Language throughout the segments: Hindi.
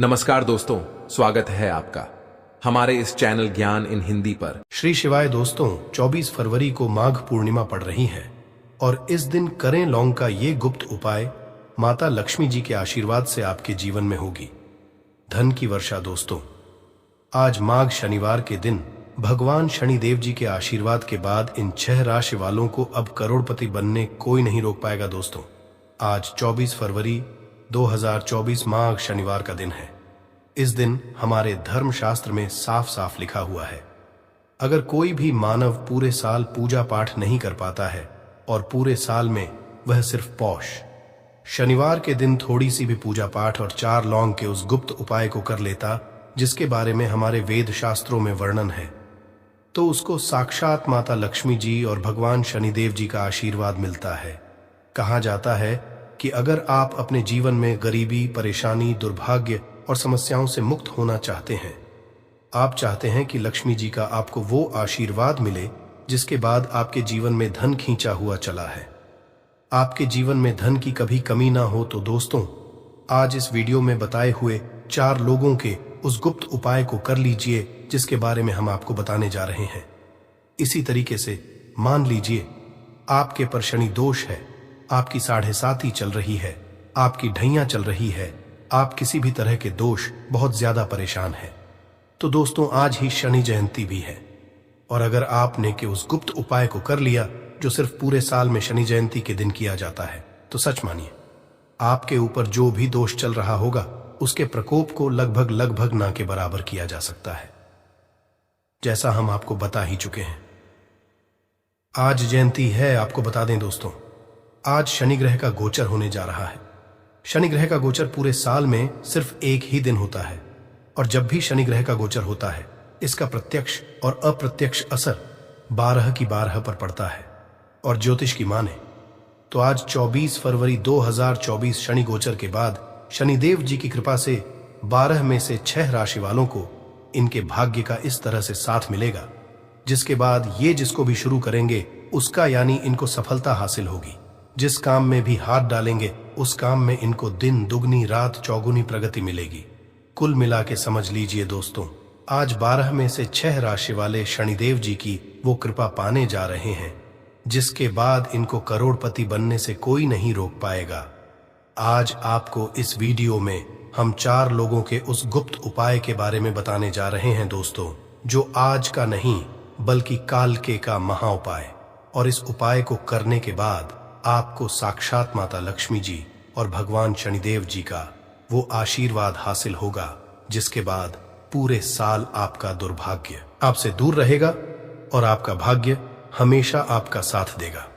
नमस्कार दोस्तों, स्वागत है आपका हमारे इस चैनल ज्ञान इन हिंदी पर। श्री शिवाय दोस्तों, 24 फरवरी को माघ पूर्णिमा पड़ रही है और इस दिन करें लौंग का ये गुप्त उपाय माता लक्ष्मी जी के आशीर्वाद से आपके जीवन में होगी धन की वर्षा। दोस्तों, आज माघ शनिवार के दिन भगवान शनिदेव जी के आशीर्वाद के बाद इन 6 राशि वालों को अब करोड़पति बनने कोई नहीं रोक पाएगा। दोस्तों, आज 24 फरवरी 2024 माघ शनिवार का दिन है। इस दिन हमारे धर्मशास्त्र में साफ साफ लिखा हुआ है, अगर कोई भी मानव पूरे साल पूजा पाठ नहीं कर पाता है और पूरे साल में वह सिर्फ पौष शनिवार के दिन थोड़ी सी भी पूजा पाठ और 4 लौंग के उस गुप्त उपाय को कर लेता जिसके बारे में हमारे वेद शास्त्रों में वर्णन है, तो उसको साक्षात माता लक्ष्मी जी और भगवान शनिदेव जी का आशीर्वाद मिलता है। कहा जाता है कि अगर आप अपने जीवन में गरीबी, परेशानी, दुर्भाग्य और समस्याओं से मुक्त होना चाहते हैं, आप चाहते हैं कि लक्ष्मी जी का आपको वो आशीर्वाद मिले जिसके बाद आपके जीवन में धन खींचा हुआ चला है, आपके जीवन में धन की कभी कमी ना हो, तो दोस्तों आज इस वीडियो में बताए हुए 4 लोगों के उस गुप्त उपाय को कर लीजिए जिसके बारे में हम आपको बताने जा रहे हैं। इसी तरीके से मान लीजिए आपके पर शनि दोष है, आपकी 7.5 चल रही है, आपकी ढैया चल रही है, आप किसी भी तरह के दोष बहुत ज्यादा परेशान है, तो दोस्तों आज ही शनि जयंती भी है। और अगर आपने के उस गुप्त उपाय को कर लिया जो सिर्फ पूरे साल में शनि जयंती के दिन किया जाता है, तो सच मानिए आपके ऊपर जो भी दोष चल रहा होगा उसके प्रकोप को लगभग ना के बराबर किया जा सकता है, जैसा हम आपको बता ही चुके हैं। आज जयंती है, आपको बता दें दोस्तों, आज शनि ग्रह का गोचर होने जा रहा है। शनि ग्रह का गोचर पूरे साल में सिर्फ एक ही दिन होता है और जब भी शनि ग्रह का गोचर होता है इसका प्रत्यक्ष और अप्रत्यक्ष असर 12 की 12 पर पड़ता है। और ज्योतिष की माने तो आज 24 फरवरी 2024 शनि गोचर के बाद शनिदेव जी की कृपा से 12 में से 6 राशि वालों को इनके भाग्य का इस तरह से साथ मिलेगा जिसके बाद ये जिसको भी शुरू करेंगे उसका यानी इनको सफलता हासिल होगी। जिस काम में भी हाथ डालेंगे उस काम में इनको दिन दुगनी रात चौगुनी प्रगति मिलेगी। कुल मिला के समझ लीजिए दोस्तों, आज 12 में से 6 राशि वाले शनिदेव जी की वो कृपा पाने जा रहे हैं जिसके बाद इनको करोड़पति बनने से कोई नहीं रोक पाएगा। आज आपको इस वीडियो में हम 4 लोगों के उस गुप्त उपाय के बारे में बताने जा रहे हैं दोस्तों, जो आज का नहीं बल्कि काल के का महा उपाय। और इस उपाय को करने के बाद आपको साक्षात माता लक्ष्मी जी और भगवान शनिदेव जी का वो आशीर्वाद हासिल होगा जिसके बाद पूरे साल आपका दुर्भाग्य आपसे दूर रहेगा और आपका भाग्य हमेशा आपका साथ देगा।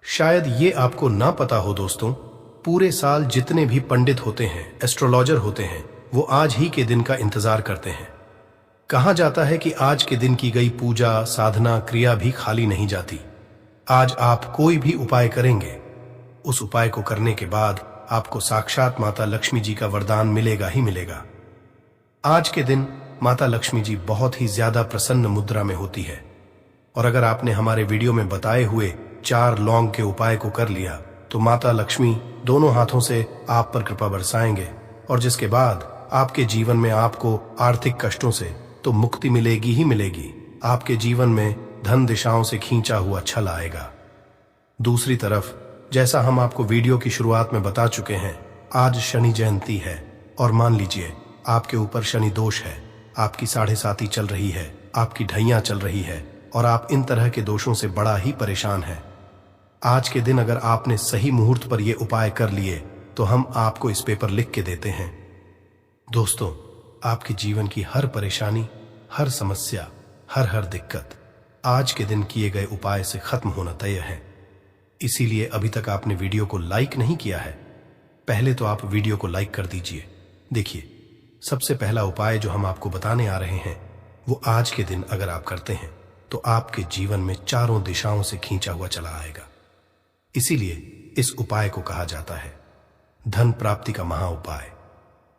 शायद ये आपको ना पता हो दोस्तों, पूरे साल जितने भी पंडित होते हैं, एस्ट्रोलॉजर होते हैं, वो आज ही के दिन का इंतजार करते हैं। कहा जाता है कि आज के दिन की गई पूजा, साधना, क्रिया भी खाली नहीं जाती। आज आप कोई भी उपाय करेंगे, उस उपाय को करने के बाद आपको साक्षात माता लक्ष्मी जी का वरदान मिलेगा ही मिलेगा। आज के दिन माता लक्ष्मी जी बहुत ही ज्यादा प्रसन्न मुद्रा में होती है और अगर आपने हमारे वीडियो में बताए हुए 4 लौंग के उपाय को कर लिया तो माता लक्ष्मी दोनों हाथों से आप पर कृपा बरसाएंगे और जिसके बाद आपके जीवन में आपको आर्थिक कष्टों से तो मुक्ति मिलेगी ही मिलेगी, आपके जीवन में धन दिशाओं से खींचा हुआ छल आएगा। दूसरी तरफ, जैसा हम आपको वीडियो की शुरुआत में बता चुके हैं, आज शनि जयंती है और मान लीजिए आपके ऊपर शनि दोष है, आपकी 7.5 चल रही है, आपकी ढैया चल रही है और आप इन तरह के दोषों से बड़ा ही परेशान हैं। आज के दिन अगर आपने सही मुहूर्त पर यह उपाय कर लिए तो हम आपको इस पेपर लिख के देते हैं। दोस्तों, आपके जीवन की हर परेशानी, हर समस्या, हर दिक्कत आज के दिन किए गए उपाय से खत्म होना तय है। इसीलिए अभी तक आपने वीडियो को लाइक नहीं किया है, पहले तो आप वीडियो को लाइक कर दीजिए। देखिए, सबसे पहला उपाय जो हम आपको बताने आ रहे हैं वो आज के दिन अगर आप करते हैं तो आपके जीवन में चारों दिशाओं से खींचा हुआ चला आएगा। इसीलिए इस उपाय को कहा जाता है धन प्राप्ति का महा उपाय।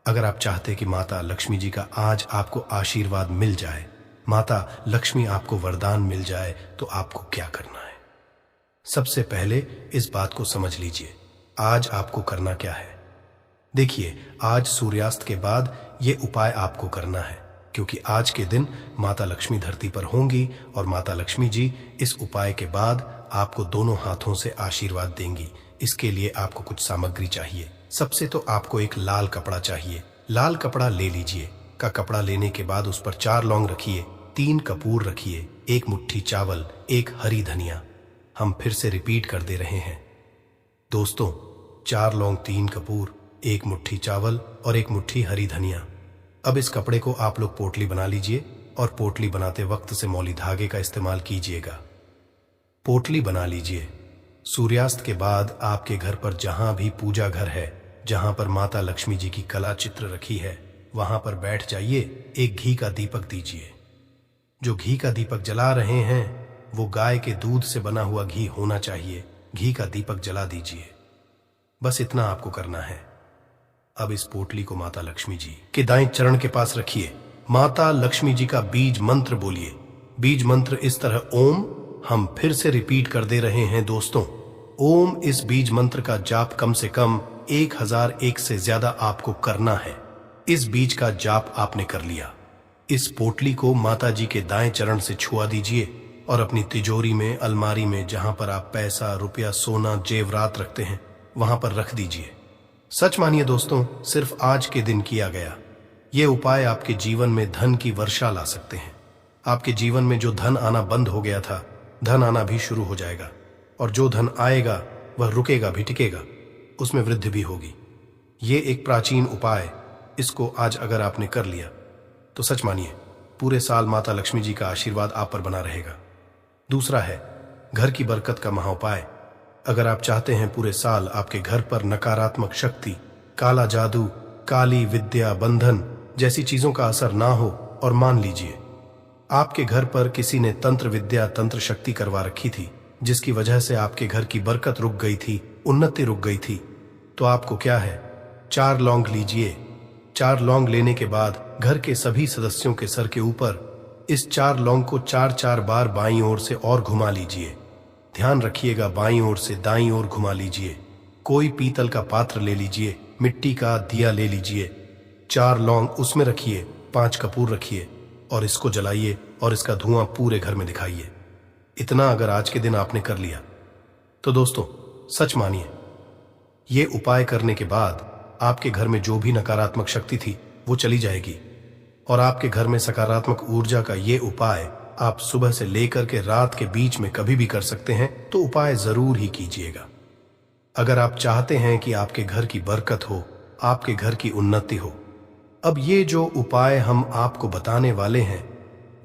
अगर आप चाहते कि माता लक्ष्मी जी का आज आपको आशीर्वाद मिल जाए, माता लक्ष्मी आपको वरदान मिल जाए, तो आपको क्या करना है? सबसे पहले इस बात को समझ लीजिए, आज आपको करना क्या है। देखिए, आज सूर्यास्त के बाद ये उपाय आपको करना है, क्योंकि आज के दिन माता लक्ष्मी धरती पर होंगी और माता लक्ष्मी जी इस उपाय के बाद आपको दोनों हाथों से आशीर्वाद देंगी। इसके लिए आपको कुछ सामग्री चाहिए। सबसे तो आपको एक लाल कपड़ा चाहिए। लाल कपड़ा ले लीजिए। का कपड़ा लेने के बाद उस पर 4 लौंग रखिए, 3 कपूर रखिए, 1 मुट्ठी चावल, 1 हरी धनिया। हम फिर से रिपीट कर दे रहे हैं दोस्तों, 4 लौंग, 3 कपूर, 1 मुट्ठी चावल और 1 मुट्ठी हरी धनिया। अब इस कपड़े को आप लोग पोटली बना लीजिए और पोटली बनाते वक्त से मौली धागे का इस्तेमाल कीजिएगा। पोटली बना लीजिए। सूर्यास्त के बाद आपके घर पर जहां भी पूजा घर है, जहां पर माता लक्ष्मी जी की कला चित्र रखी है, वहां पर बैठ जाइए। एक घी का दीपक दीजिए। जो घी का दीपक जला रहे हैं वो गाय के दूध से बना हुआ घी होना चाहिए। घी का दीपक जला दीजिए। बस इतना आपको करना है। अब इस पोटली को माता लक्ष्मी जी के दाएं चरण के पास रखिए। माता लक्ष्मी जी का बीज मंत्र बोलिए। बीज मंत्र इस तरह ओम, हम फिर से रिपीट कर दे रहे हैं दोस्तों, ओम। इस बीज मंत्र का जाप कम से कम 1001 से ज्यादा आपको करना है। इस बीज का जाप आपने कर लिया। इस पोटली को माता जी के दाएं चरण से छुआ दीजिए और अपनी तिजोरी में, अलमारी में, जहां पर आप पैसा, रुपया, सोना, जेवरात रखते हैं, वहां पर रख दीजिए। सच मानिए दोस्तों, सिर्फ आज के दिन किया गया ये उपाय आपके जीवन में धन की वर्षा ला सकते हैं। आपके जीवन में जो धन आना बंद हो गया था, धन आना भी शुरू हो जाएगा, और जो धन आएगा वह रुकेगा भी, टिकेगा, उसमें वृद्धि भी होगी। ये एक प्राचीन उपाय, इसको आज अगर आपने कर लिया तो सच मानिए पूरे साल माता लक्ष्मी जी का आशीर्वाद आप पर बना रहेगा। दूसरा है घर की बरकत का महाउपाय। अगर आप चाहते हैं पूरे साल आपके घर पर नकारात्मक शक्ति, काला जादू, काली विद्या, बंधन जैसी चीजों का असर ना हो, और मान लीजिए आपके घर पर किसी ने तंत्र विद्या, तंत्र शक्ति करवा रखी थी, जिसकी वजह से आपके घर की बरकत रुक गई थी, उन्नति रुक गई थी, तो आपको क्या है, 4 लौंग लीजिए। 4 लौंग लेने के बाद घर के सभी सदस्यों के सर के ऊपर इस 4 लौंग को 4-4 बार बाईं ओर से और घुमा लीजिए। ध्यान रखिएगा, बाईं ओर से दाईं ओर घुमा लीजिए। कोई पीतल का पात्र ले लीजिए, मिट्टी का दिया ले लीजिए, 4 लौंग उसमें रखिए, 5 कपूर रखिए और इसको जलाइए और इसका धुआं पूरे घर में दिखाइए। इतना अगर आज के दिन आपने कर लिया तो दोस्तों सच मानिए ये उपाय करने के बाद आपके घर में जो भी नकारात्मक शक्ति थी वो चली जाएगी, और आपके घर में सकारात्मक ऊर्जा का ये उपाय आप सुबह से लेकर के रात के बीच में कभी भी कर सकते हैं। तो उपाय जरूर ही कीजिएगा। अगर आप चाहते हैं कि आपके घर की बरकत हो, आपके घर की उन्नति हो। अब ये जो उपाय हम आपको बताने वाले हैं,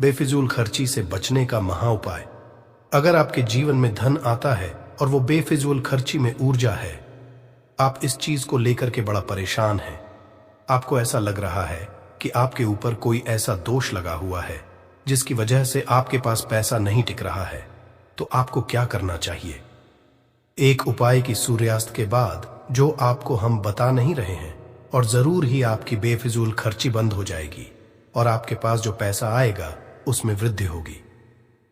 बेफिजूल खर्ची से बचने का महा उपाय। अगर आपके जीवन में धन आता है और वो बेफिजूल खर्ची में ऊर्जा है, आप इस चीज को लेकर के बड़ा परेशान हैं, आपको ऐसा लग रहा है कि आपके ऊपर कोई ऐसा दोष लगा हुआ है जिसकी वजह से आपके पास पैसा नहीं टिक रहा है, तो आपको क्या करना चाहिए? एक उपाय की सूर्यास्त के बाद जो आपको हम बता नहीं रहे हैं, और जरूर ही आपकी बेफिजूल खर्ची बंद हो जाएगी और आपके पास जो पैसा आएगा उसमें वृद्धि होगी।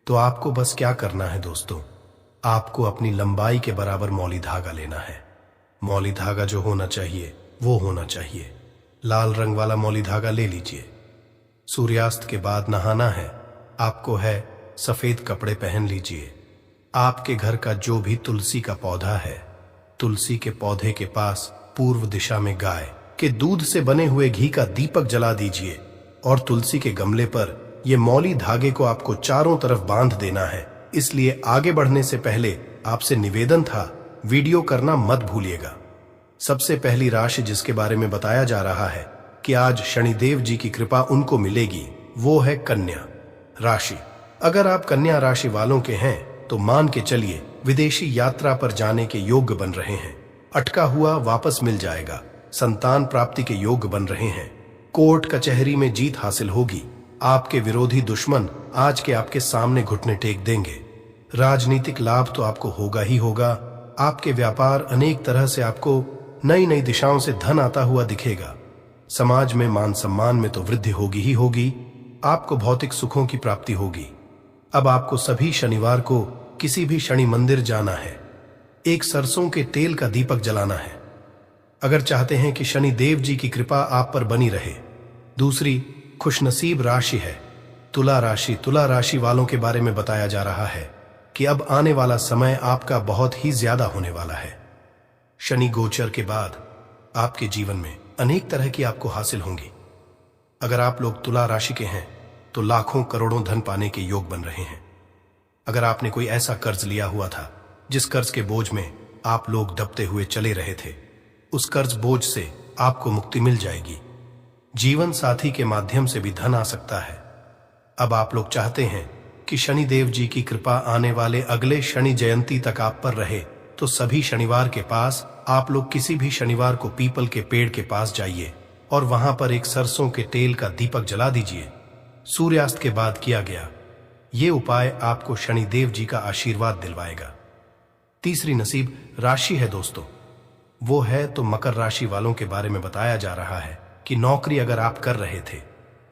तो आपको बस क्या करना है दोस्तों, आपको अपनी लंबाई के बराबर मौली धागा लेना है। मौली धागा जो होना चाहिए वो होना चाहिए। लाल रंग वाला मौली धागा ले लीजिए। सूर्यास्त के बाद नहाना है, आपको है सफेद कपड़े पहन लीजिए। आपके घर का जो भी तुलसी का पौधा है, तुलसी के पौधे के पास पूर्व दिशा में गाय के दूध से बने हुए घी का दीपक जला दीजिए, और तुलसी के गमले पर यह मौली धागे को आपको चारों तरफ बांध देना है। इसलिए आगे बढ़ने से पहले आपसे निवेदन था, वीडियो करना मत भूलिएगा। सबसे पहली राशि जिसके बारे में बताया जा रहा है कि आज शनिदेव जी की कृपा उनको मिलेगी, वो है कन्या राशि। अगर आप कन्या राशि वालों के हैं तो मान के चलिए विदेशी यात्रा पर जाने के योग्य बन रहे हैं। अटका हुआ वापस मिल जाएगा। संतान प्राप्ति के योग्य बन रहे हैं। कोर्ट कचहरी में जीत हासिल होगी। आपके विरोधी दुश्मन आज के आपके सामने घुटने टेक देंगे। राजनीतिक लाभ तो आपको होगा ही होगा। आपके व्यापार अनेक तरह से आपको नई नई दिशाओं से धन आता हुआ दिखेगा। समाज में मान सम्मान में तो वृद्धि होगी ही होगी। आपको भौतिक सुखों की प्राप्ति होगी। अब आपको सभी शनिवार को किसी भी शनि मंदिर जाना है। एक सरसों के तेल का दीपक जलाना है। अगर चाहते हैं कि शनि देव जी की कृपा आप पर बनी रहे। दूसरी खुशनसीब राशि है तुला राशि। तुला राशि वालों के बारे में बताया जा रहा है कि अब आने वाला समय आपका बहुत ही ज्यादा होने वाला है। शनि गोचर के बाद आपके जीवन में अनेक तरह की आपको हासिल होंगी। अगर आप लोग तुला राशि के हैं तो लाखों करोड़ों धन पाने के योग बन रहे हैं। अगर आपने कोई ऐसा कर्ज लिया हुआ था जिस कर्ज के बोझ में आप लोग दबते हुए चले रहे थे, उस कर्ज बोझ से आपको मुक्ति मिल जाएगी। जीवन साथी के माध्यम से भी धन आ सकता है। अब आप लोग चाहते हैं कि शनि देव जी की कृपा आने वाले अगले शनि जयंती तक आप पर रहे, तो सभी शनिवार के पास आप लोग किसी भी शनिवार को पीपल के पेड़ के पास जाइए और वहां पर एक सरसों के तेल का दीपक जला दीजिए। सूर्यास्त के बाद किया गया ये उपाय आपको शनि देव जी का आशीर्वाद दिलवाएगा। तीसरी नसीब राशि है दोस्तों, वो है तो मकर राशि वालों के बारे में बताया जा रहा है कि नौकरी अगर आप कर रहे थे,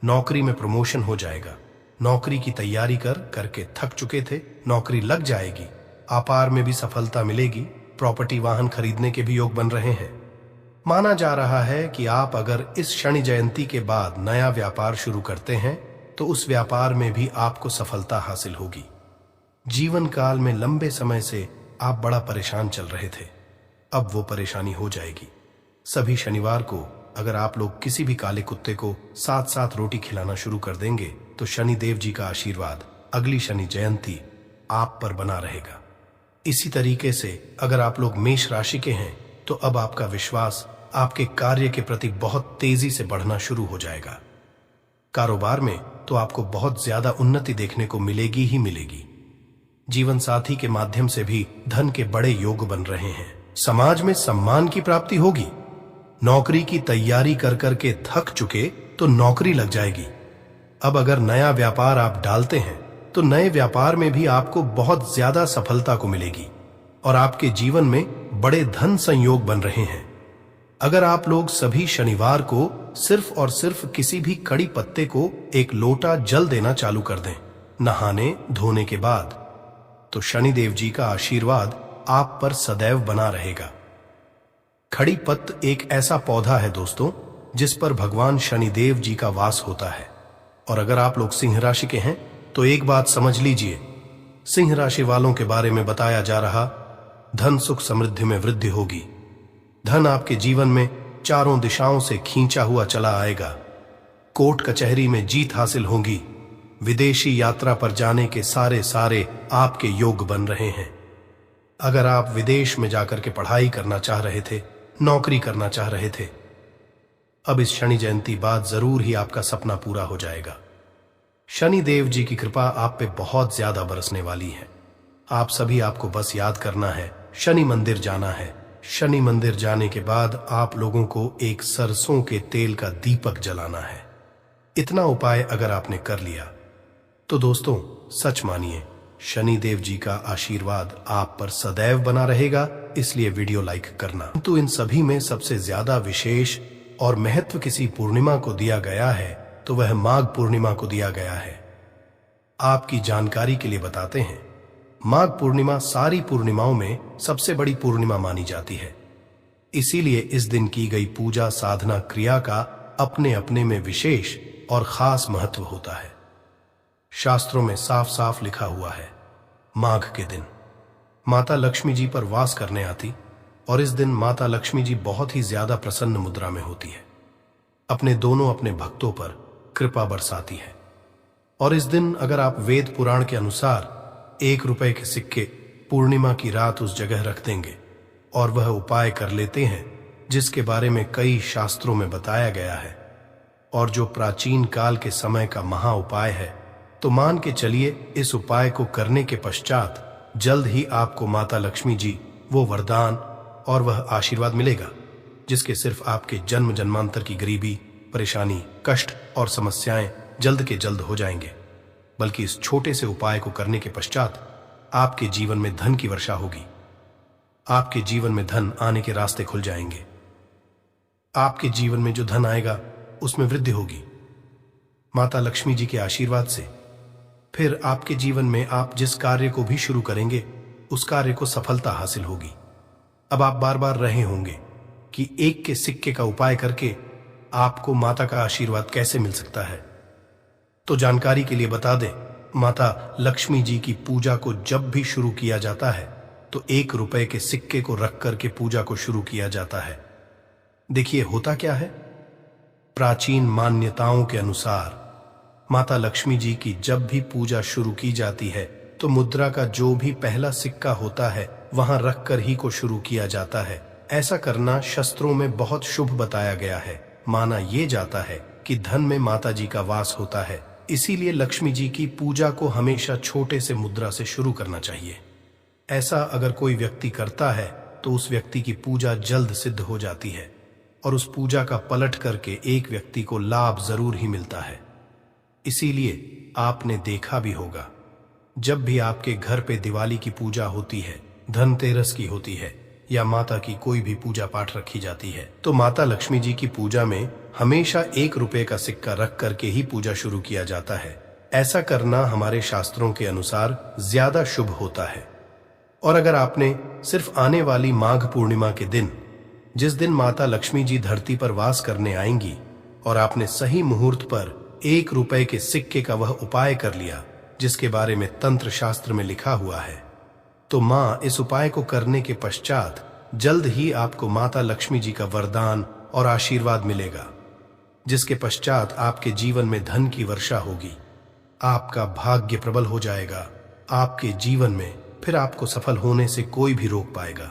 नौकरी में प्रमोशन हो जाएगा। नौकरी की तैयारी करके थक चुके थे, नौकरी लग जाएगी। व्यापार में भी सफलता मिलेगी। प्रॉपर्टी वाहन खरीदने के भी योग बन रहे हैं। माना जा रहा है कि आप अगर इस शनि जयंती के बाद नया व्यापार शुरू करते हैं तो उस व्यापार में भी आपको सफलता हासिल होगी। जीवन काल में लंबे समय से आप बड़ा परेशान चल रहे थे, अब वो परेशानी हो जाएगी। सभी शनिवार को अगर आप लोग किसी भी काले कुत्ते को साथ साथ रोटी खिलाना शुरू कर देंगे तो शनि देव जी का आशीर्वाद अगली शनि जयंती आप पर बना रहेगा। इसी तरीके से अगर आप लोग मेष राशि के हैं तो अब आपका विश्वास आपके कार्य के प्रति बहुत तेजी से बढ़ना शुरू हो जाएगा। कारोबार में तो आपको बहुत ज्यादा उन्नति देखने को मिलेगी ही मिलेगी। जीवन साथी के माध्यम से भी धन के बड़े योग बन रहे हैं। समाज में सम्मान की प्राप्ति होगी। नौकरी की तैयारी कर करके थक चुके तो नौकरी लग जाएगी। अब अगर नया व्यापार आप डालते हैं तो नए व्यापार में भी आपको बहुत ज्यादा सफलता को मिलेगी और आपके जीवन में बड़े धन संयोग बन रहे हैं। अगर आप लोग सभी शनिवार को सिर्फ और सिर्फ किसी भी कड़ी पत्ते को एक लोटा जल देना चालू कर दें नहाने धोने के बाद, तो शनि देव जी का आशीर्वाद आप पर सदैव बना रहेगा। खड़ी पत्त एक ऐसा पौधा है दोस्तों जिस पर भगवान शनि देव जी का वास होता है। और अगर आप लोग सिंह राशि के हैं तो एक बात समझ लीजिए, सिंह राशि वालों के बारे में बताया जा रहा धन सुख समृद्धि में वृद्धि होगी। धन आपके जीवन में चारों दिशाओं से खींचा हुआ चला आएगा। कोर्ट कचहरी में जीत हासिल होगी। विदेशी यात्रा पर जाने के सारे आपके योग बन रहे हैं। अगर आप विदेश में जाकर के पढ़ाई करना चाह रहे थे, नौकरी करना चाह रहे थे, अब इस शनि जयंती बाद जरूर ही आपका सपना पूरा हो जाएगा। शनि देव जी की कृपा आप पे बहुत ज्यादा बरसने वाली है। आप सभी आपको बस याद करना है, शनि मंदिर जाना है। शनि मंदिर जाने के बाद आप लोगों को एक सरसों के तेल का दीपक जलाना है। इतना उपाय अगर आपने कर लिया तो दोस्तों सच मानिए शनि देव जी का आशीर्वाद आप पर सदैव बना रहेगा। इसलिए वीडियो लाइक करना। तो इन सभी में सबसे ज्यादा विशेष और महत्व किसी पूर्णिमा को दिया गया है तो वह माघ पूर्णिमा को दिया गया है। आपकी जानकारी के लिए बताते हैं, माघ पूर्णिमा सारी पूर्णिमाओं में सबसे बड़ी पूर्णिमा मानी जाती है। इसीलिए इस दिन की गई पूजा साधना क्रिया का अपने अपने में विशेष और खास महत्व होता है। शास्त्रों में साफ साफ लिखा हुआ है, माघ के दिन माता लक्ष्मी जी पर वास करने आती और इस दिन माता लक्ष्मी जी बहुत ही ज्यादा प्रसन्न मुद्रा में होती है। अपने भक्तों पर कृपा बरसाती है। और इस दिन अगर आप वेद पुराण के अनुसार 1 रुपए के सिक्के पूर्णिमा की रात उस जगह रख देंगे और वह उपाय कर लेते हैं जिसके बारे में कई शास्त्रों में बताया गया है और जो प्राचीन काल के समय का महा उपाय है, तो मान के चलिए इस उपाय को करने के पश्चात जल्द ही आपको माता लक्ष्मी जी वो वरदान और वह आशीर्वाद मिलेगा जिसके सिर्फ आपके जन्म जन्मांतर की गरीबी, परेशानी, कष्ट और समस्याएं जल्द के जल्द हो जाएंगे। बल्कि इस छोटे से उपाय को करने के पश्चात आपके जीवन में धन की वर्षा होगी। आपके जीवन में धन आने के रास्ते खुल जाएंगे। आपके जीवन में जो धन आएगा उसमें वृद्धि होगी माता लक्ष्मी जी के आशीर्वाद से। फिर आपके जीवन में आप जिस कार्य को भी शुरू करेंगे उस कार्य को सफलता हासिल होगी। अब आप बार बार रहे होंगे कि एक के सिक्के का उपाय करके आपको माता का आशीर्वाद कैसे मिल सकता है। तो जानकारी के लिए बता दें, माता लक्ष्मी जी की पूजा को जब भी शुरू किया जाता है तो 1 रुपए के सिक्के को रख करके पूजा को शुरू किया जाता है। देखिए होता क्या है, प्राचीन मान्यताओं के अनुसार माता लक्ष्मी जी की जब भी पूजा शुरू की जाती है तो मुद्रा का जो भी पहला सिक्का होता है वहां रख कर ही को शुरू किया जाता है। ऐसा करना शास्त्रों में बहुत शुभ बताया गया है। माना यह जाता है कि धन में माता जी का वास होता है, इसीलिए लक्ष्मी जी की पूजा को हमेशा छोटे से मुद्रा से शुरू करना चाहिए। ऐसा अगर कोई व्यक्ति करता है तो उस व्यक्ति की पूजा जल्द सिद्ध हो जाती है और उस पूजा का पलट करके एक व्यक्ति को लाभ जरूर ही मिलता है। इसीलिए आपने देखा भी होगा, जब भी आपके घर पे दिवाली की पूजा होती है, धनतेरस की होती है या माता की कोई भी पूजा पाठ रखी जाती है तो माता लक्ष्मी जी की पूजा में हमेशा 1 रुपए का सिक्का रख करके ही पूजा शुरू किया जाता है। ऐसा करना हमारे शास्त्रों के अनुसार ज्यादा शुभ होता है। और अगर आपने सिर्फ आने वाली माघ पूर्णिमा के दिन, जिस दिन माता लक्ष्मी जी धरती पर वास करने आएंगी, और आपने सही मुहूर्त पर 1 रुपए के सिक्के का वह उपाय कर लिया जिसके बारे में तंत्र शास्त्र में लिखा हुआ है, तो मां इस उपाय को करने के पश्चात जल्द ही आपको माता लक्ष्मी जी का वरदान और आशीर्वाद मिलेगा, जिसके पश्चात आपके जीवन में धन की वर्षा होगी, आपका भाग्य प्रबल हो जाएगा। आपके जीवन में फिर आपको सफल होने से कोई भी रोक पाएगा।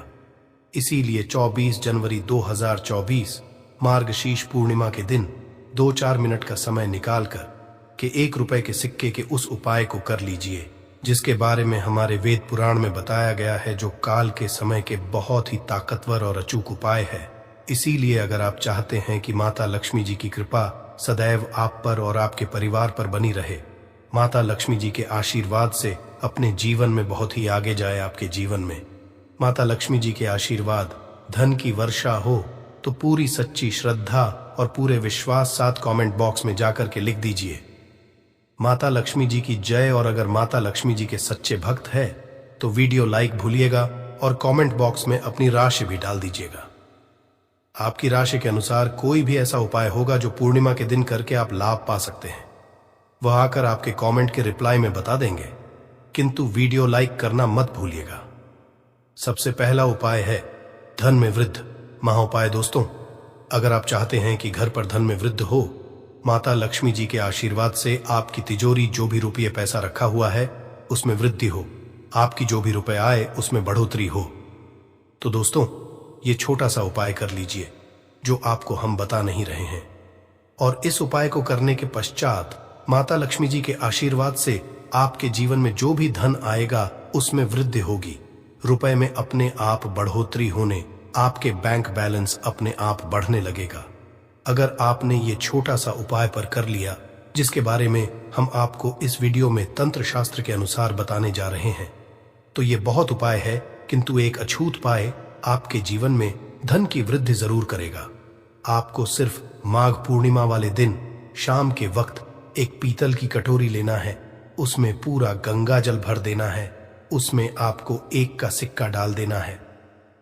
इसीलिए 24 जनवरी 2024 मार्गशीर्ष पूर्णिमा के दिन 2-4 मिनट का समय निकालकर के 1 रुपए के सिक्के के उस उपाय को कर लीजिए, जिसके बारे में हमारे वेद पुराण में बताया गया है, जो काल के समय के बहुत ही ताकतवर और अचूक उपाय है। इसीलिए अगर आप चाहते हैं कि माता लक्ष्मी जी की कृपा सदैव आप पर और आपके परिवार पर बनी रहे, माता लक्ष्मी जी के आशीर्वाद से अपने जीवन में बहुत ही आगे जाए, आपके जीवन में माता लक्ष्मी जी के आशीर्वाद, धन की वर्षा हो, तो पूरी सच्ची श्रद्धा और पूरे विश्वास साथ कमेंट बॉक्स में जाकर के लिख दीजिए माता लक्ष्मी जी की जय। और अगर माता लक्ष्मी जी के सच्चे भक्त है तो वीडियो लाइक भूलिएगा और कमेंट बॉक्स में अपनी राशि भी डाल दीजिएगा। आपकी राशि के अनुसार कोई भी ऐसा उपाय होगा जो पूर्णिमा के दिन करके आप लाभ पा सकते हैं, वह आकर आपके कमेंट के रिप्लाई में बता देंगे, किंतु वीडियो लाइक करना मत भूलिएगा। सबसे पहला उपाय है धन में वृद्धि महाउपाय। दोस्तों, अगर आप चाहते हैं कि घर पर धन में वृद्धि हो, माता लक्ष्मी जी के आशीर्वाद से आपकी तिजोरी जो भी रुपये पैसा रखा हुआ है उसमें वृद्धि हो, आपकी जो भी रुपए आए उसमें बढ़ोतरी हो, तो दोस्तों ये छोटा सा उपाय कर लीजिए जो आपको हम बता नहीं रहे हैं। और इस उपाय को करने के पश्चात माता लक्ष्मी जी के आशीर्वाद से आपके जीवन में जो भी धन आएगा उसमें वृद्धि होगी, रुपए में अपने आप बढ़ोतरी होने, आपके बैंक बैलेंस अपने आप बढ़ने लगेगा। अगर आपने ये छोटा सा उपाय पर कर लिया, जिसके बारे में हम आपको इस वीडियो में तंत्र शास्त्र के अनुसार बताने जा रहे हैं, तो ये बहुत उपाय है, किंतु एक अछूत उपाय आपके जीवन में धन की वृद्धि जरूर करेगा। आपको सिर्फ माघ पूर्णिमा वाले दिन शाम के वक्त एक पीतल की कटोरी लेना है, उसमें पूरा गंगा जल भर देना है, उसमें आपको 1 का सिक्का डाल देना है।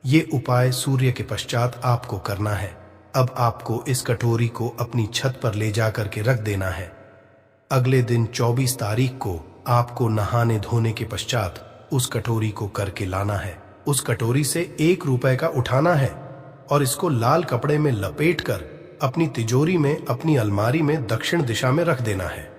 ये उपाय सूर्य के पश्चात आपको करना है। अब आपको इस कटोरी को अपनी छत पर ले जाकर के रख देना है। अगले दिन 24 तारीख को आपको नहाने धोने के पश्चात उस कटोरी को करके लाना है। उस कटोरी से 1 रुपए का उठाना है और इसको लाल कपड़े में लपेटकर अपनी तिजोरी में, अपनी अलमारी में दक्षिण दिशा में रख देना है।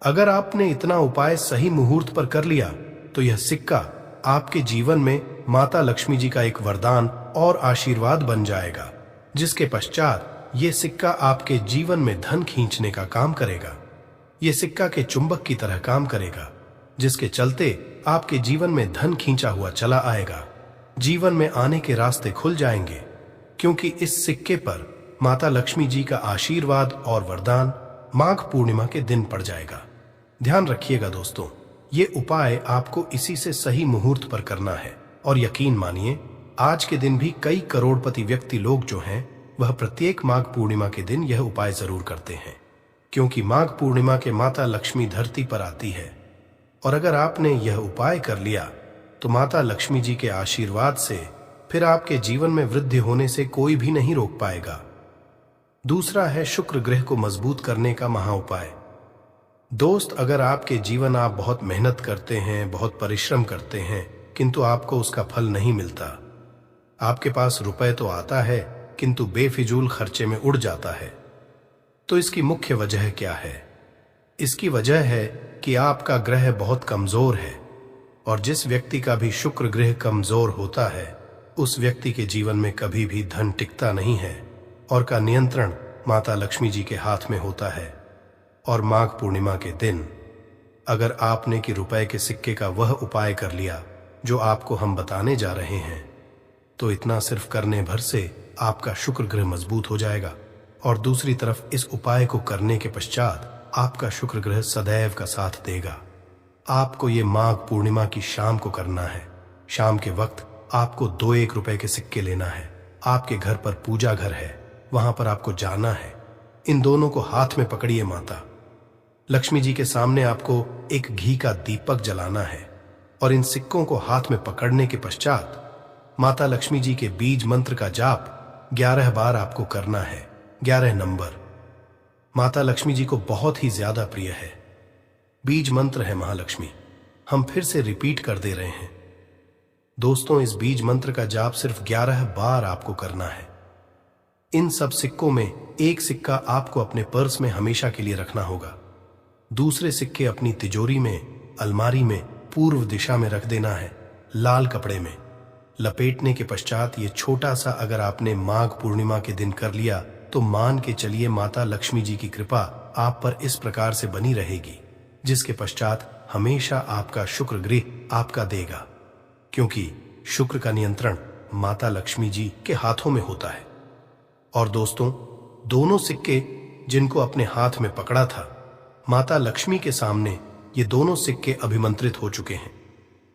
अगर आपने इतना उपाय सही मुहूर्त पर कर लिया तो यह सिक्का आपके जीवन में माता लक्ष्मी जी का एक वरदान और आशीर्वाद बन जाएगा, जिसके पश्चात ये सिक्का आपके जीवन में धन खींचने का काम करेगा। ये सिक्का के चुंबक की तरह काम करेगा, जिसके चलते आपके जीवन में धन खींचा हुआ चला आएगा। जीवन में आने के रास्ते खुल जाएंगे, क्योंकि इस सिक्के पर माता लक्ष्मी जी का आशीर्वाद और वरदान माघ पूर्णिमा के दिन पड़ जाएगा। ध्यान रखिएगा दोस्तों, ये उपाय आपको इसी से सही मुहूर्त पर करना है। और यकीन मानिए, आज के दिन भी कई करोड़पति व्यक्ति लोग जो हैं वह प्रत्येक माघ पूर्णिमा के दिन यह उपाय जरूर करते हैं, क्योंकि माघ पूर्णिमा के माता लक्ष्मी धरती पर आती है। और अगर आपने यह उपाय कर लिया तो माता लक्ष्मी जी के आशीर्वाद से फिर आपके जीवन में वृद्धि होने से कोई भी नहीं रोक पाएगा। दूसरा है शुक्र ग्रह को मजबूत करने का महा उपाय। दोस्त, अगर आपके जीवन आप बहुत मेहनत करते हैं, बहुत परिश्रम करते हैं, किंतु आपको उसका फल नहीं मिलता, आपके पास रुपए तो आता है किंतु बेफिजूल खर्चे में उड़ जाता है, तो इसकी मुख्य वजह क्या है? इसकी वजह है कि आपका ग्रह बहुत कमजोर है, और जिस व्यक्ति का भी शुक्र ग्रह कमजोर होता है उस व्यक्ति के जीवन में कभी भी धन टिकता नहीं है, और का नियंत्रण माता लक्ष्मी जी के हाथ में होता है। और माघ पूर्णिमा के दिन अगर आपने कि रुपए के सिक्के का वह उपाय कर लिया जो आपको हम बताने जा रहे हैं, तो इतना सिर्फ करने भर से आपका शुक्र ग्रह मजबूत हो जाएगा। और दूसरी तरफ इस उपाय को करने के पश्चात आपका शुक्र ग्रह सदैव का साथ देगा। आपको ये माघ पूर्णिमा की शाम को करना है। शाम के वक्त आपको 2-1 रुपए के सिक्के लेना है। आपके घर पर पूजा घर है, वहां पर आपको जाना है। इन दोनों को हाथ में पकड़िए माता लक्ष्मी जी के सामने आपको एक घी का दीपक जलाना है, और इन सिक्कों को हाथ में पकड़ने के पश्चात माता लक्ष्मी जी के बीज मंत्र का जाप 11 बार आपको करना है। 11 नंबर माता लक्ष्मी जी को बहुत ही ज्यादा प्रिय है। बीज मंत्र है महालक्ष्मी। हम फिर से रिपीट कर दे रहे हैं दोस्तों, इस बीज मंत्र का जाप सिर्फ 11 बार आपको करना है। इन सब सिक्कों में एक सिक्का आपको अपने पर्स में हमेशा के लिए रखना होगा, दूसरे सिक्के अपनी तिजोरी में, अलमारी में पूर्व दिशा में रख देना है, लाल कपड़े में लपेटने के पश्चात ये छोटा सा अगर आपने माघ पूर्णिमा के दिन कर लिया तो मान के चलिए माता लक्ष्मी जी की कृपा आप पर इस प्रकार से बनी रहेगी, जिसके पश्चात हमेशा आपका शुक्र ग्रह आपका देगा, क्योंकि शुक्र का नियंत्रण माता लक्ष्मी जी के हाथों में होता है। और दोस्तों, दोनों सिक्के जिनको अपने हाथ में पकड़ा था, माता लक्ष्मी के सामने ये दोनों सिक्के अभिमंत्रित हो चुके हैं,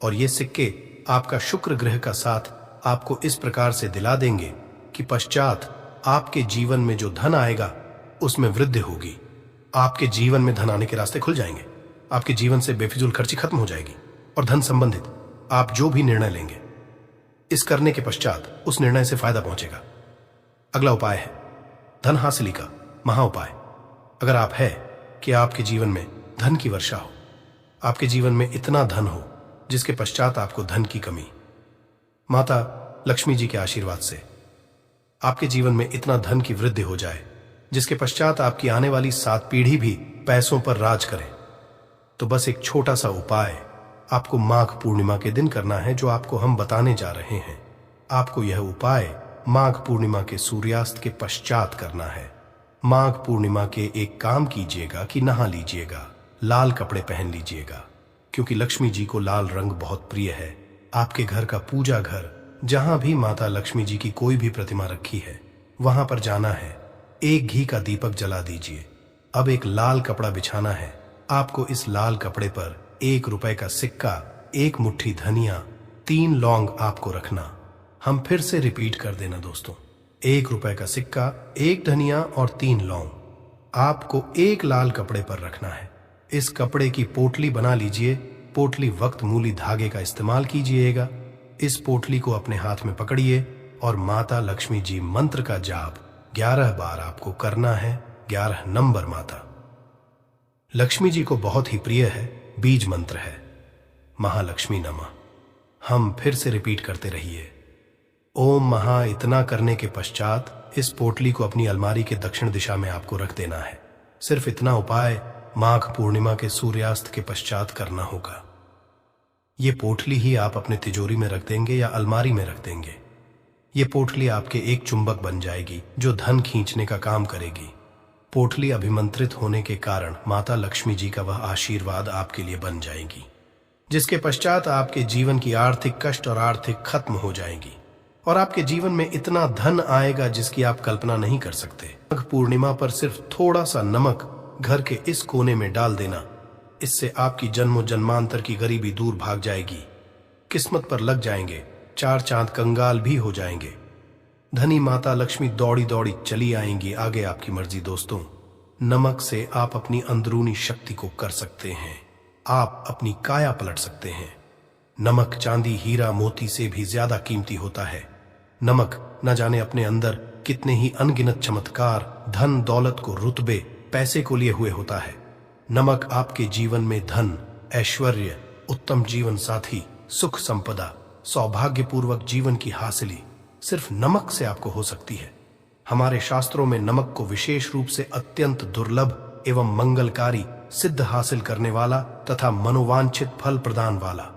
और ये सिक्के आपका शुक्र ग्रह का साथ आपको इस प्रकार से दिला देंगे कि पश्चात आपके जीवन में जो धन आएगा उसमें वृद्धि होगी। आपके जीवन में धन आने के रास्ते खुल जाएंगे, आपके जीवन से बेफिजूल खर्ची खत्म हो जाएगी, और धन संबंधित आप जो भी निर्णय लेंगे इस करने के पश्चात उस निर्णय से फायदा पहुंचेगा। अगला उपाय है धन हासिली का महा उपाय। अगर आप है कि आपके जीवन में धन की वर्षा हो, आपके जीवन में इतना धन हो जिसके पश्चात आपको धन की कमी, माता लक्ष्मी जी के आशीर्वाद से आपके जीवन में इतना धन की वृद्धि हो जाए जिसके पश्चात आपकी आने वाली 7 पीढ़ी भी पैसों पर राज करें, तो बस एक छोटा सा उपाय आपको माघ पूर्णिमा के दिन करना है, जो आपको हम बताने जा रहे हैं। आपको यह उपाय माघ पूर्णिमा के सूर्यास्त के पश्चात करना है। माघ पूर्णिमा के एक काम कीजिएगा कि नहा लीजिएगा, लाल कपड़े पहन लीजिएगा, क्योंकि लक्ष्मी जी को लाल रंग बहुत प्रिय है। आपके घर का पूजा घर, जहां भी माता लक्ष्मी जी की कोई भी प्रतिमा रखी है, वहां पर जाना है। एक घी का दीपक जला दीजिए। अब एक लाल कपड़ा बिछाना है। आपको इस लाल कपड़े पर 1 रुपए का सिक्का, 1 मुट्ठी धनिया, 3 लौंग आपको रखना। हम फिर से रिपीट कर देना दोस्तों, 1 रुपए का सिक्का, 1 धनिया और 3 लौंग आपको एक लाल कपड़े पर रखना है। इस कपड़े की पोटली बना लीजिए। पोटली वक्त मूली धागे का इस्तेमाल कीजिएगा। इस पोटली को अपने हाथ में पकड़िए और माता लक्ष्मी जी मंत्र का जाप 11 बार आपको करना है। 11 नंबर माता लक्ष्मी जी को बहुत ही प्रिय है, बीज मंत्र है महालक्ष्मी नमः। हम फिर से रिपीट करते रहिए, ओम महा। इतना करने के पश्चात इस पोटली को अपनी अलमारी के दक्षिण दिशा में आपको रख देना है। सिर्फ इतना उपाय माघ पूर्णिमा के सूर्यास्त के पश्चात करना होगा। ये पोटली ही आप अपने तिजोरी में रख देंगे या अलमारी में रख देंगे। ये पोटली आपके एक चुंबक बन जाएगी जो धन खींचने का काम करेगी। पोटली अभिमंत्रित होने के कारण माता लक्ष्मी जी का वह आशीर्वाद आपके लिए बन जाएगी, जिसके पश्चात आपके जीवन की आर्थिक कष्ट और आर्थिक खत्म हो जाएगी, और आपके जीवन में इतना धन आएगा जिसकी आप कल्पना नहीं कर सकते। माघ पूर्णिमा पर सिर्फ थोड़ा सा नमक घर के इस कोने में डाल देना, इससे आपकी जन्मों जन्मांतर की गरीबी दूर भाग जाएगी। किस्मत पर लग जाएंगे, 4 चांद कंगाल भी हो जाएंगे। धनी माता लक्ष्मी दौड़ी दौड़ी चली आएंगी। आगे आपकी मर्जी दोस्तों। नमक से आप अपनी अंदरूनी शक्ति को कर सकते हैं। आप अपनी काया पलट सकते हैं। नमक चांदी हीरा मोती से भी ज्यादा कीमती होता है। नमक न जाने अपने अंदर कितने ही अनगिनत चमत्कार, धन दौलत को, रुतबे, पैसे को लिए हुए होता है। नमक आपके जीवन में धन, ऐश्वर्य, उत्तम जीवन साथी, सुख संपदा, सौभाग्यपूर्वक जीवन की हासिली सिर्फ नमक से आपको हो सकती है। हमारे शास्त्रों में नमक को विशेष रूप से अत्यंत दुर्लभ एवं मंगलकारी, सिद्ध हासिल करने वाला तथा मनोवांछित फल प्रदान वाला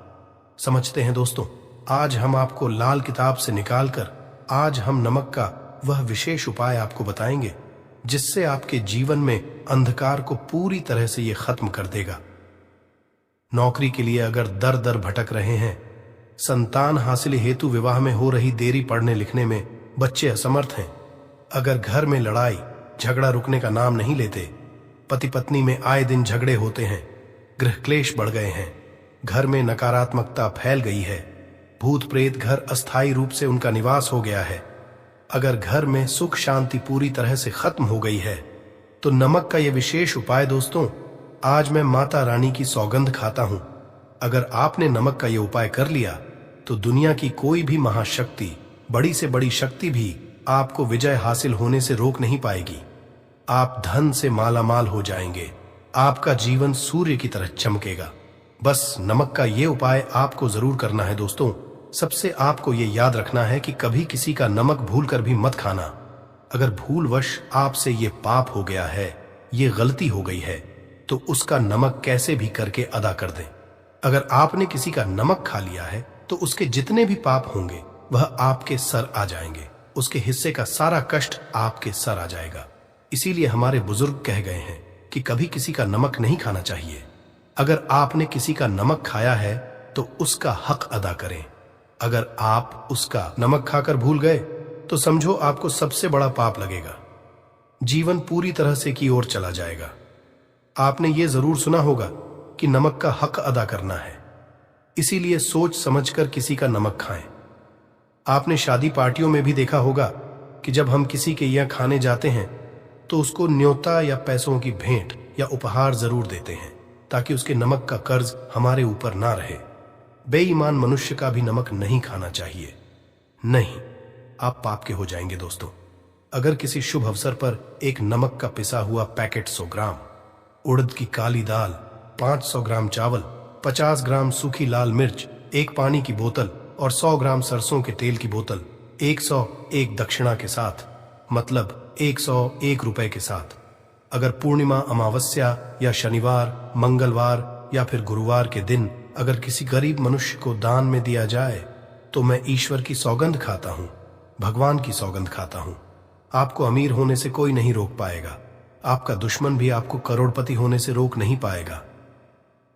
समझते हैं। दोस्तों, आज हम आपको लाल किताब से निकालकर आज हम नमक का वह विशेष उपाय आपको बताएंगे जिससे आपके जीवन में अंधकार को पूरी तरह से ये खत्म कर देगा। नौकरी के लिए अगर दर दर भटक रहे हैं, संतान हासिल हेतु विवाह में हो रही देरी, पढ़ने लिखने में बच्चे असमर्थ हैं, अगर घर में लड़ाई झगड़ा रुकने का नाम नहीं लेते, पति पत्नी में आए दिन झगड़े होते हैं, गृह क्लेश बढ़ गए हैं, घर में नकारात्मकता फैल गई है, भूत प्रेत घर अस्थायी रूप से उनका निवास हो गया है, अगर घर में सुख शांति पूरी तरह से खत्म हो गई है, तो नमक का यह विशेष उपाय दोस्तों, आज मैं माता रानी की सौगंध खाता हूं, अगर आपने नमक का यह उपाय कर लिया तो दुनिया की कोई भी महाशक्ति, बड़ी से बड़ी शक्ति भी आपको विजय हासिल होने से रोक नहीं पाएगी। आप धन से मालामाल हो जाएंगे, आपका जीवन सूर्य की तरह चमकेगा। बस नमक का ये उपाय आपको जरूर करना है दोस्तों। सबसे आपको ये याद रखना है कि कभी किसी का नमक भूल कर भी मत खाना। अगर भूलवश आपसे ये पाप हो गया है, ये गलती हो गई है, तो उसका नमक कैसे भी करके अदा कर दें। अगर आपने किसी का नमक खा लिया है तो उसके जितने भी पाप होंगे वह आपके सर आ जाएंगे, उसके हिस्से का सारा कष्ट आपके सर आ जाएगा। इसीलिए हमारे बुजुर्ग कह गए हैं कि कभी किसी का नमक नहीं खाना चाहिए। अगर आपने किसी का नमक खाया है तो उसका हक अदा करें। अगर आप उसका नमक खाकर भूल गए तो समझो आपको सबसे बड़ा पाप लगेगा, जीवन पूरी तरह से की ओर चला जाएगा। आपने ये जरूर सुना होगा कि नमक का हक अदा करना है, इसीलिए सोच समझकर किसी का नमक खाएं। आपने शादी पार्टियों में भी देखा होगा कि जब हम किसी के यहाँ खाने जाते हैं तो उसको न्योता या पैसों की भेंट या उपहार जरूर देते हैं ताकि उसके नमक का कर्ज हमारे ऊपर ना रहे। बेईमान मनुष्य का भी नमक नहीं खाना चाहिए, नहीं, आप पाप के हो जाएंगे दोस्तों। अगर किसी शुभ अवसर पर एक नमक का पिसा हुआ पैकेट 100 ग्राम, उड़द की काली दाल, 500 ग्राम चावल, 50 ग्राम सूखी लाल मिर्च, एक पानी की बोतल और 100 ग्राम सरसों के तेल की बोतल 101 दक्षिणा के साथ, मतलब 101 रुपए के साथ, अगर पूर्णिमा, अमावस्या या शनिवार, मंगलवार या फिर गुरुवार के दिन अगर किसी गरीब मनुष्य को दान में दिया जाए तो मैं ईश्वर की सौगंध खाता हूं, भगवान की सौगंध खाता हूं। आपको अमीर होने से कोई नहीं रोक पाएगा, आपका दुश्मन भी आपको करोड़पति होने से रोक नहीं पाएगा।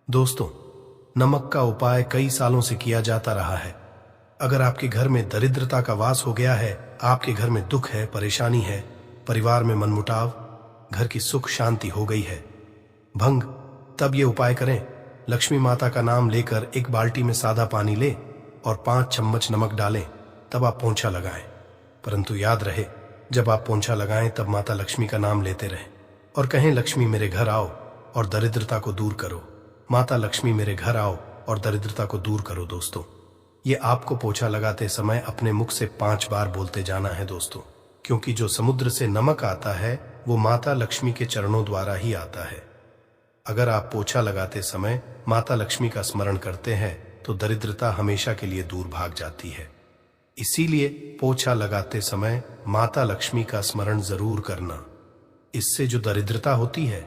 दोस्तों, नमक का उपाय कई सालों से किया जाता रहा है। अगर आपके घर में दरिद्रता का वास हो गया है, आपके घर में दुख है, परेशानी है, परिवार में मनमुटाव, घर की सुख शांति हो गई है, भंग, तब ये उपाय करें। लक्ष्मी माता का नाम लेकर एक बाल्टी में सादा पानी ले और 5 चम्मच नमक डालें, तब आप पोंछा लगाएं। परंतु याद रहे, जब आप पोंछा लगाएं तब माता लक्ष्मी का नाम लेते रहें और कहें, लक्ष्मी मेरे घर आओ और दरिद्रता को दूर करो। माता लक्ष्मी मेरे घर आओ और दरिद्रता को दूर करो। दोस्तों, ये आपको पोंछा लगाते समय अपने मुख से 5 बार बोलते जाना है दोस्तों, क्योंकि जो समुद्र से नमक आता है वो माता लक्ष्मी के चरणों द्वारा ही आता है। अगर आप पोछा लगाते समय माता लक्ष्मी का स्मरण करते हैं तो दरिद्रता हमेशा के लिए दूर भाग जाती है। इसीलिए पोछा लगाते समय माता लक्ष्मी का स्मरण जरूर करना। इससे जो दरिद्रता होती है,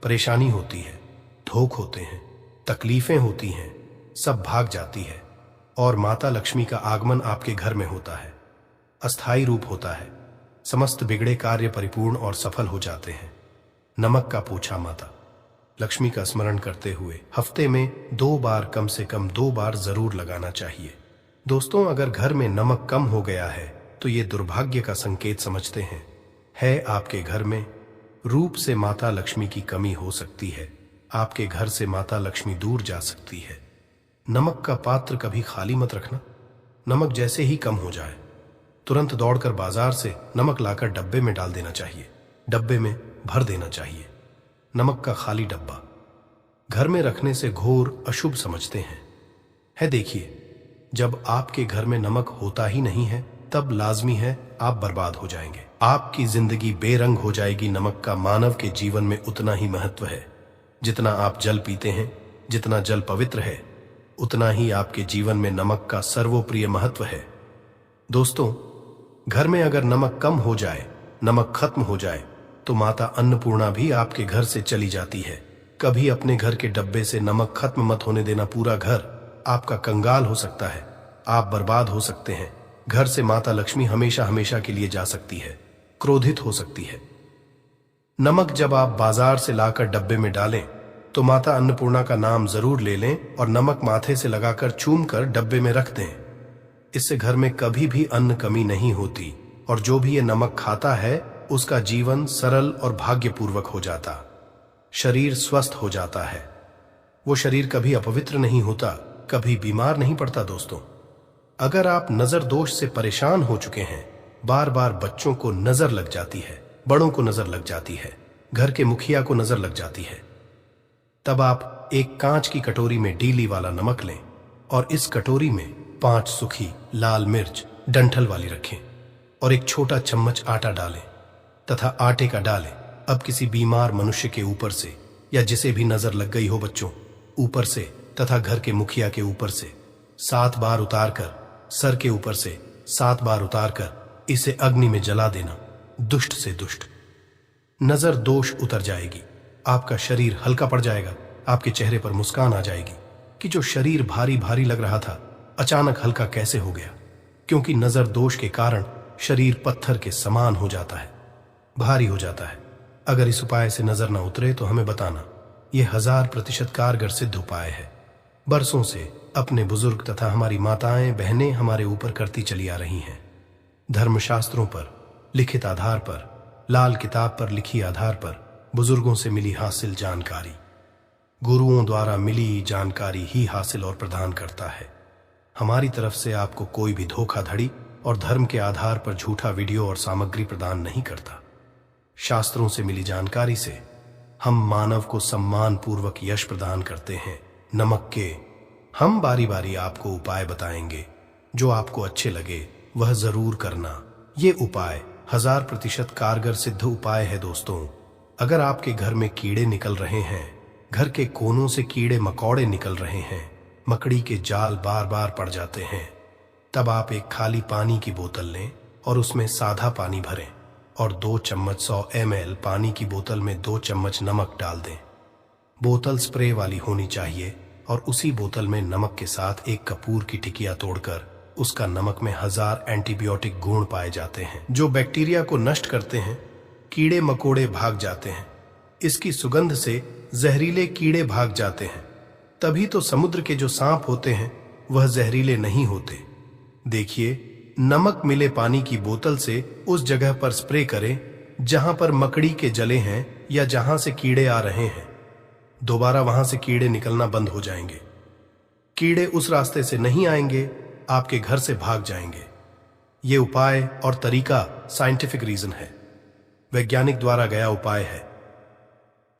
परेशानी होती है, धोख होते हैं, तकलीफें होती हैं, सब भाग जाती है और माता लक्ष्मी का आगमन आपके घर में होता है, अस्थायी रूप होता है, समस्त बिगड़े कार्य परिपूर्ण और सफल हो जाते हैं। नमक का पोछा माता लक्ष्मी का स्मरण करते हुए हफ्ते में 2 बार, कम से कम 2 बार जरूर लगाना चाहिए। दोस्तों, अगर घर में नमक कम हो गया है तो ये दुर्भाग्य का संकेत समझते हैं। है आपके घर में रूप से माता लक्ष्मी की कमी हो सकती है, आपके घर से माता लक्ष्मी दूर जा सकती है। नमक का पात्र कभी खाली मत रखना। नमक जैसे ही कम हो जाए तुरंत दौड़कर बाजार से नमक लाकर डब्बे में डाल देना चाहिए, डब्बे में भर देना चाहिए। नमक का खाली डब्बा घर में रखने से घोर अशुभ समझते हैं। देखिए, जब आपके घर में नमक होता ही नहीं है तब लाजमी है आप बर्बाद हो जाएंगे। आपकी जिंदगी बेरंग हो जाएगी। नमक का मानव के जीवन में उतना ही महत्व है जितना आप जल पीते हैं। जितना जल पवित्र है उतना ही आपके जीवन में नमक का सर्वोप्रिय महत्व है। दोस्तों, घर में अगर नमक कम हो जाए, नमक खत्म हो जाए, तो माता अन्नपूर्णा भी आपके घर से चली जाती है। कभी अपने घर के डब्बे से नमक खत्म मत होने देना। पूरा घर आपका कंगाल हो सकता है, आप बर्बाद हो सकते हैं। घर से माता लक्ष्मी हमेशा हमेशा के लिए जा सकती है, क्रोधित हो सकती है। नमक जब आप बाजार से लाकर डब्बे में डालें तो माता अन्नपूर्णा का नाम जरूर ले लें और नमक माथे से लगाकर चूम कर डब्बे में रख दें। इससे घर में कभी भी अन्न कमी नहीं होती और जो भी ये नमक खाता है उसका जीवन सरल और भाग्यपूर्वक हो जाता, शरीर स्वस्थ हो जाता है। वो शरीर कभी अपवित्र नहीं होता, कभी बीमार नहीं पड़ता। दोस्तों, अगर आप नजर दोष से परेशान हो चुके हैं, बार बार बच्चों को नजर लग जाती है, बड़ों को नजर लग जाती है, घर के मुखिया को नजर लग जाती है, तब आप एक कांच की कटोरी में डीली वाला नमक लें और इस कटोरी में 5 सूखी लाल मिर्च डंठल वाली रखें और एक छोटा चम्मच आटा डालें तथा आटे का डालें। अब किसी बीमार मनुष्य के ऊपर से या जिसे भी नजर लग गई हो, बच्चों ऊपर से तथा घर के मुखिया के ऊपर से 7 बार उतारकर, सर के ऊपर से 7 बार उतारकर इसे अग्नि में जला देना। दुष्ट से दुष्ट नजर दोष उतर जाएगी, आपका शरीर हल्का पड़ जाएगा, आपके चेहरे पर मुस्कान आ जाएगी कि जो शरीर भारी भारी लग रहा था अचानक हल्का कैसे हो गया। क्योंकि नजर दोष के कारण शरीर पत्थर के समान हो जाता है, भारी हो जाता है। अगर इस उपाय से नजर न उतरे तो हमें बताना। यह 1000% कारगर सिद्ध उपाय है। बरसों से अपने बुजुर्ग तथा हमारी माताएं बहनें हमारे ऊपर करती चली आ रही हैं। धर्मशास्त्रों पर लिखित आधार पर, लाल किताब पर लिखी आधार पर, बुजुर्गों से मिली हासिल जानकारी, गुरुओं द्वारा मिली जानकारी ही हासिल और प्रदान करता है। हमारी तरफ से आपको कोई भी धोखाधड़ी और धर्म के आधार पर झूठा वीडियो और सामग्री प्रदान नहीं करता। शास्त्रों से मिली जानकारी से हम मानव को सम्मान पूर्वक यश प्रदान करते हैं। नमक के हम बारी बारी आपको उपाय बताएंगे, जो आपको अच्छे लगे वह जरूर करना। ये उपाय 1000% कारगर सिद्ध उपाय है। दोस्तों, अगर आपके घर में कीड़े निकल रहे हैं, घर के कोनों से कीड़े मकोड़े निकल रहे हैं, मकड़ी के जाल बार बार पड़ जाते हैं, तब आप एक खाली पानी की बोतल लें और उसमें सादा पानी भरें और 2 चम्मच 100 ml पानी की बोतल में 2 चम्मच नमक डाल दें। बोतल स्प्रे वाली होनी चाहिए और उसी बोतल में नमक के साथ एक कपूर की टिकिया तोड़कर उसका नमक में 1000 एंटीबायोटिक गुण पाए जाते हैं, जो बैक्टीरिया को नष्ट करते हैं। कीड़े मकोड़े भाग जाते हैं। इसकी सुगंध से जहरीले कीड़े भाग जाते हैं। तभी तो समुद्र के जो सांप होते हैं वह जहरीले नहीं होते। देखिए, नमक मिले पानी की बोतल से उस जगह पर स्प्रे करें जहां पर मकड़ी के जले हैं या जहां से कीड़े आ रहे हैं। दोबारा वहां से कीड़े निकलना बंद हो जाएंगे। कीड़े उस रास्ते से नहीं आएंगे, आपके घर से भाग जाएंगे। ये उपाय और तरीका साइंटिफिक रीजन है, वैज्ञानिक द्वारा गया उपाय है।